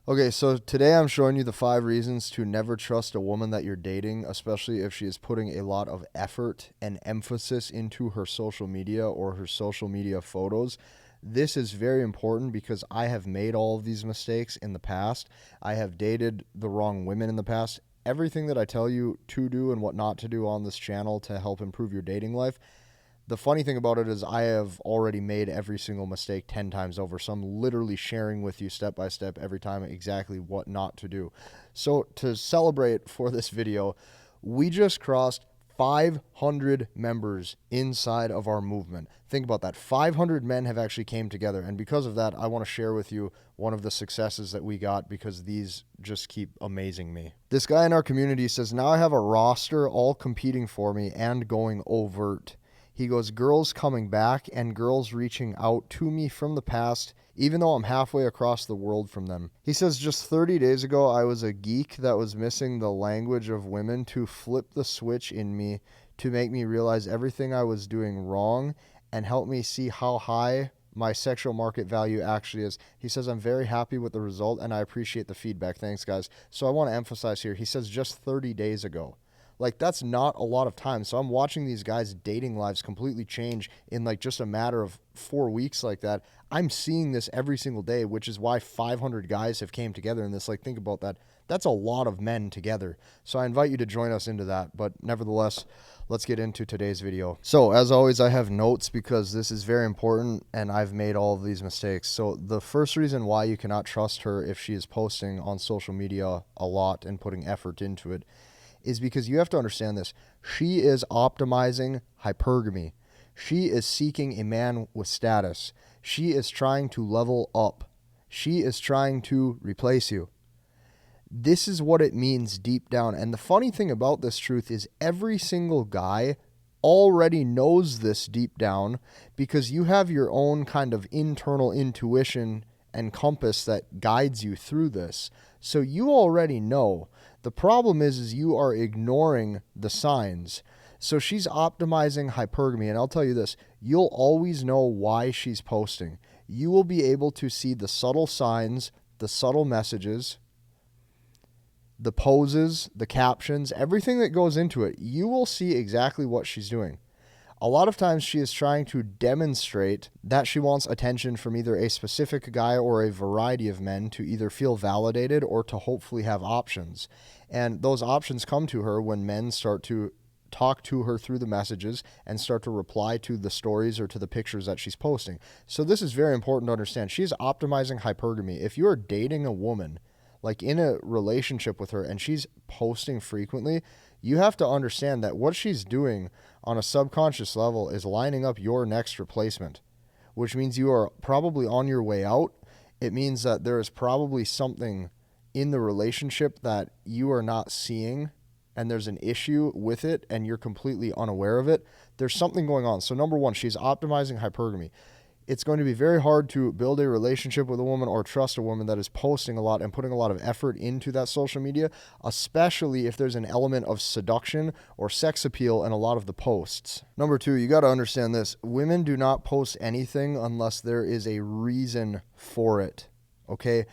Okay, so today I'm showing you the 5 reasons to never trust a woman that you're dating, especially if she is putting a lot of effort and emphasis into her social media or her social media photos. This is very important because I have made all of these mistakes in the past. I have dated the wrong women in the past. Everything that I tell you to do and what not to do on this channel to help improve your dating life, the funny thing about it is I have already made every single mistake 10 times over. So I'm literally sharing with you step by step every time exactly what not to do. So to celebrate for this video, we just crossed 500 members inside of our movement. Think about that. 500 men have actually came together. And because of that, I want to share with you one of the successes that we got because these just keep amazing me. This guy in our community says, now I have a roster all competing for me and going overt. He goes, girls coming back and girls reaching out to me from the past, even though I'm halfway across the world from them. He says, just 30 days ago, I was a geek that was missing the language of women to flip the switch in me to make me realize everything I was doing wrong and help me see how high my sexual market value actually is. He says, I'm very happy with the result and I appreciate the feedback. Thanks, guys. So I want to emphasize here, he says just 30 days ago. Like, that's not a lot of time. So I'm watching these guys' dating lives completely change in like just a matter of 4 weeks like that. I'm seeing this every single day, which is why 500 guys have came together in this. Like, think about that. That's a lot of men together. So I invite you to join us into that. But nevertheless, let's get into today's video. So as always, I have notes because this is very important and I've made all of these mistakes. So the first reason why you cannot trust her if she is posting on social media a lot and putting effort into it is because you have to understand this. She is optimizing hypergamy. She is seeking a man with status. She is trying to level up. She is trying to replace you. This is what it means deep down. And the funny thing about this truth is every single guy already knows this deep down because you have your own kind of internal intuition and compass that guides you through this. So you already know. The problem is you are ignoring the signs. So she's optimizing hypergamy. And I'll tell you this, you'll always know why she's posting. You will be able to see the subtle signs, the subtle messages, the poses, the captions, everything that goes into it. You will see exactly what she's doing. A lot of times she is trying to demonstrate that she wants attention from either a specific guy or a variety of men to either feel validated or to hopefully have options. And those options come to her when men start to talk to her through the messages and start to reply to the stories or to the pictures that she's posting. So this is very important to understand. She's optimizing hypergamy. If you're dating a woman, like in a relationship with her, and she's posting frequently, you have to understand that what she's doing on a subconscious level is lining up your next replacement, which means you are probably on your way out. It means that there is probably something in the relationship that you are not seeing, and there's an issue with it, and you're completely unaware of it. There's something going on. So number one, she's optimizing hypergamy. It's going to be very hard to build a relationship with a woman or trust a woman that is posting a lot and putting a lot of effort into that social media, especially if there's an element of seduction or sex appeal in a lot of the posts. Number two, you got to understand this. Women do not post anything unless there is a reason for it, okay?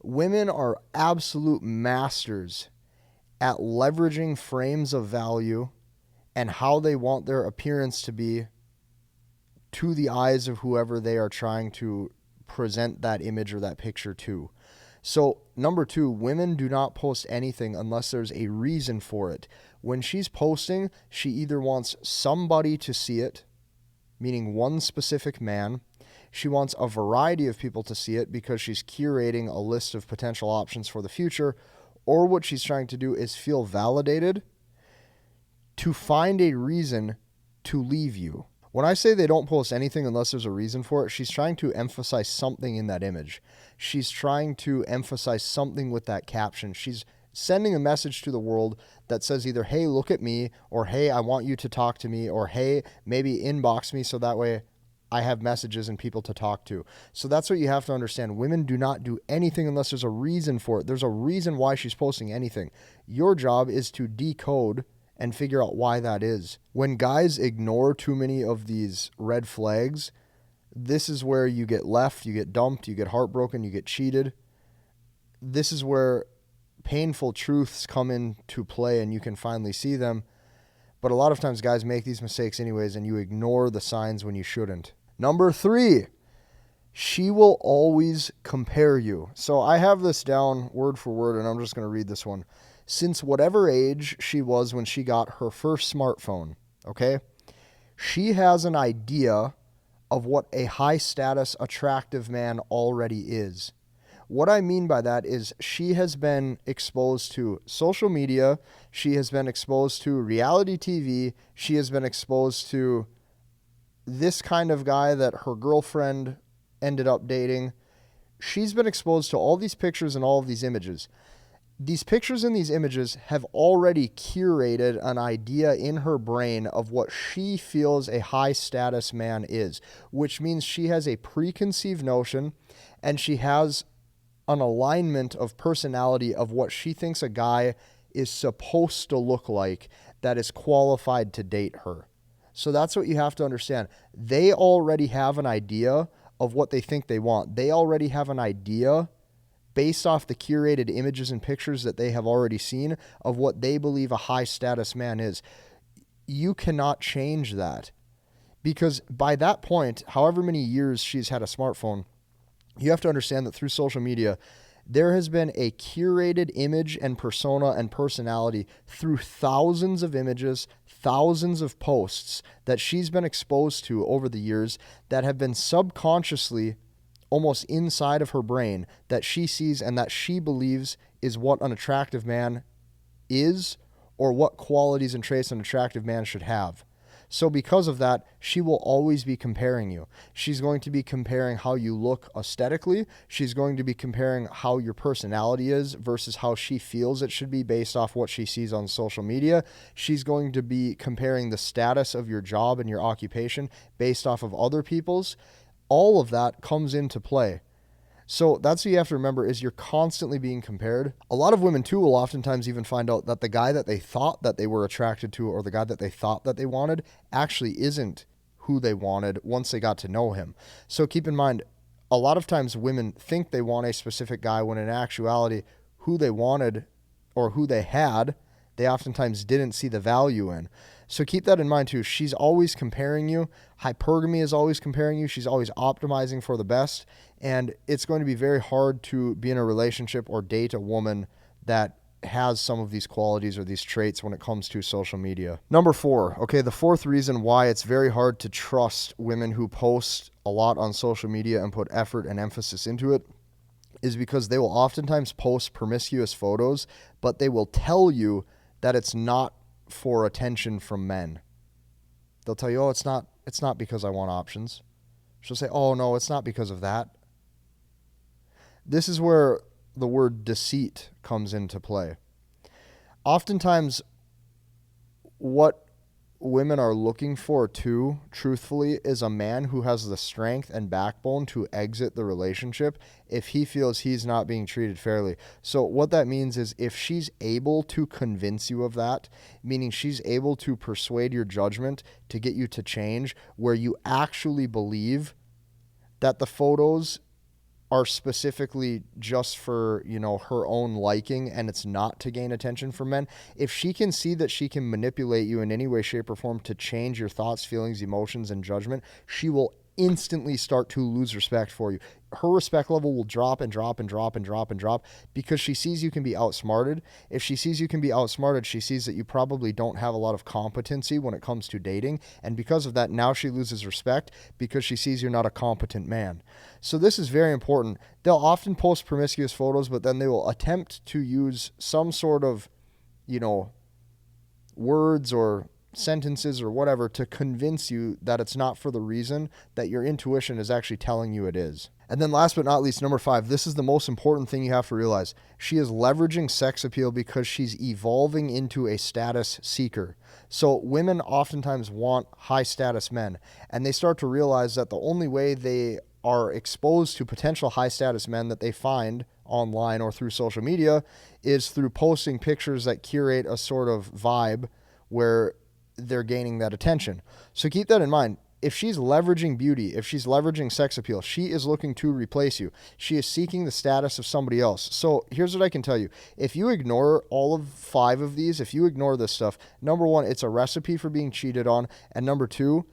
Women are absolute masters at leveraging frames of value and how they want their appearance to be to the eyes of whoever they are trying to present that image or that picture to. So number two, women do not post anything unless there's a reason for it. When she's posting, she either wants somebody to see it, meaning one specific man. She wants a variety of people to see it because she's curating a list of potential options for the future. Or what she's trying to do is feel validated to find a reason to leave you. When I say they don't post anything unless there's a reason for it, she's trying to emphasize something in that image. She's trying to emphasize something with that caption. She's sending a message to the world that says either, hey, look at me, or hey, I want you to talk to me, or hey, maybe inbox me so that way I have messages and people to talk to. So that's what you have to understand. Women do not do anything unless there's a reason for it. There's a reason why she's posting anything. Your job is to decode and figure out why that is. When guys ignore too many of these red flags, this is where you get left, you get dumped, you get heartbroken, you get cheated. this is where painful truths come into play and you can finally see them. But a lot of times guys make these mistakes anyways, and you ignore the signs when you shouldn't. Number 3, she will always compare you. So I have this down word for word, and I'm just going to read this one. Since whatever age she was when she got her first smartphone, okay, she has an idea of what a high status, attractive man already is. What I mean by that is she has been exposed to social media, she has been exposed to reality TV, she has been exposed to this kind of guy that her girlfriend ended up dating. She's been exposed to all these pictures and all of these images. These pictures and these images have already curated an idea in her brain of what she feels a high status man is, which means she has a preconceived notion and she has an alignment of personality of what she thinks a guy is supposed to look like that is qualified to date her. So that's what you have to understand. They already have an idea of what they think they want. They already have an idea based off the curated images and pictures that they have already seen of what they believe a high status man is. You cannot change that, because by that point, however many years she's had a smartphone, you have to understand that through social media, there has been a curated image and persona and personality through thousands of images, thousands of posts that she's been exposed to over the years that have been subconsciously almost inside of her brain that she sees and that she believes is what an attractive man is, or what qualities and traits an attractive man should have. So because of that, she will always be comparing you. She's going to be comparing how you look aesthetically. She's going to be comparing how your personality is versus how she feels it should be based off what she sees on social media. She's going to be comparing the status of your job and your occupation based off of other people's. All of that comes into play. So that's what you have to remember, is you're constantly being compared. A lot of women too will oftentimes even find out that the guy that they thought that they were attracted to, or the guy that they thought that they wanted, actually isn't who they wanted once they got to know him. So keep in mind, a lot of times women think they want a specific guy when in actuality, who they wanted or who they had, they oftentimes didn't see the value in. So keep that in mind too. She's always comparing you. Hypergamy is always comparing you. She's always optimizing for the best. And it's going to be very hard to be in a relationship or date a woman that has some of these qualities or these traits when it comes to social media. Number 4, okay, the 4th reason why it's very hard to trust women who post a lot on social media and put effort and emphasis into it is because they will oftentimes post promiscuous photos, but they will tell you that it's not for attention from men. They'll tell you, oh, it's not because I want options. She'll say, oh no, it's not because of that. This is where the word deceit comes into play. Oftentimes, what women are looking for too, truthfully, is a man who has the strength and backbone to exit the relationship if he feels he's not being treated fairly. So what that means is if she's able to convince you of that, meaning she's able to persuade your judgment to get you to change, where you actually believe that the photos are specifically just for, her own liking and it's not to gain attention from men. If she can see that she can manipulate you in any way, shape, or form to change your thoughts, feelings, emotions, and judgment, she will instantly start to lose respect for you. Her respect level will drop and drop and drop and drop and drop because she sees you can be outsmarted. If she sees you can be outsmarted, she sees that you probably don't have a lot of competency when it comes to dating. And because of that, now she loses respect because she sees you're not a competent man. So this is very important. They'll often post promiscuous photos, but then they will attempt to use some sort of, words or sentences or whatever to convince you that it's not for the reason that your intuition is actually telling you it is. And then last but not least, number 5, this is the most important thing you have to realize. She is leveraging sex appeal because she's evolving into a status seeker. So women oftentimes want high status men, and they start to realize that the only way they are exposed to potential high status men that they find online or through social media is through posting pictures that curate a sort of vibe where they're gaining that attention. So keep that in mind. if she's leveraging beauty, if she's leveraging sex appeal, she is looking to replace you. She is seeking the status of somebody else. So here's what I can tell you. If you ignore all of 5 of these, if you ignore this stuff, number 1, it's a recipe for being cheated on. And number 2,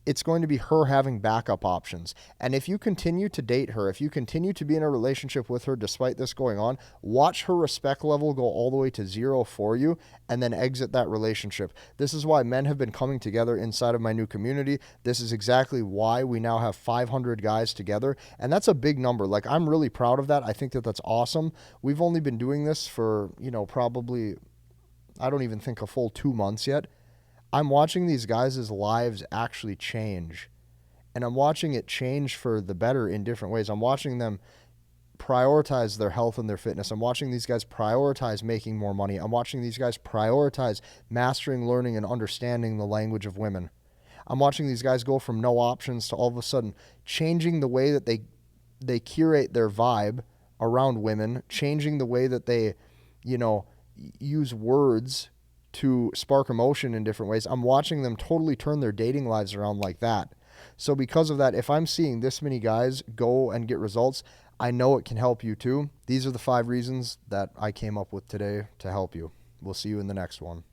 it's going to be her having backup options. And if you continue to date her, if you continue to be in a relationship with her despite this going on, watch her respect level go all the way to 0 for you and then exit that relationship. This is why men have been coming together inside of my new community. This is exactly why we now have 500 guys together. And that's a big number. Like, I'm really proud of that. I think that that's awesome. We've only been doing this for, probably, I don't even think a full 2 months yet. I'm watching these guys' lives actually change. And I'm watching it change for the better in different ways. I'm watching them prioritize their health and their fitness. I'm watching these guys prioritize making more money. I'm watching these guys prioritize mastering, learning, and understanding the language of women. I'm watching these guys go from no options to all of a sudden changing the way that they curate their vibe around women, changing the way that they, use words to spark emotion in different ways. I'm watching them totally turn their dating lives around like that. So because of that, if I'm seeing this many guys go and get results, I know it can help you too. These are the 5 reasons that I came up with today to help you. We'll see you in the next one.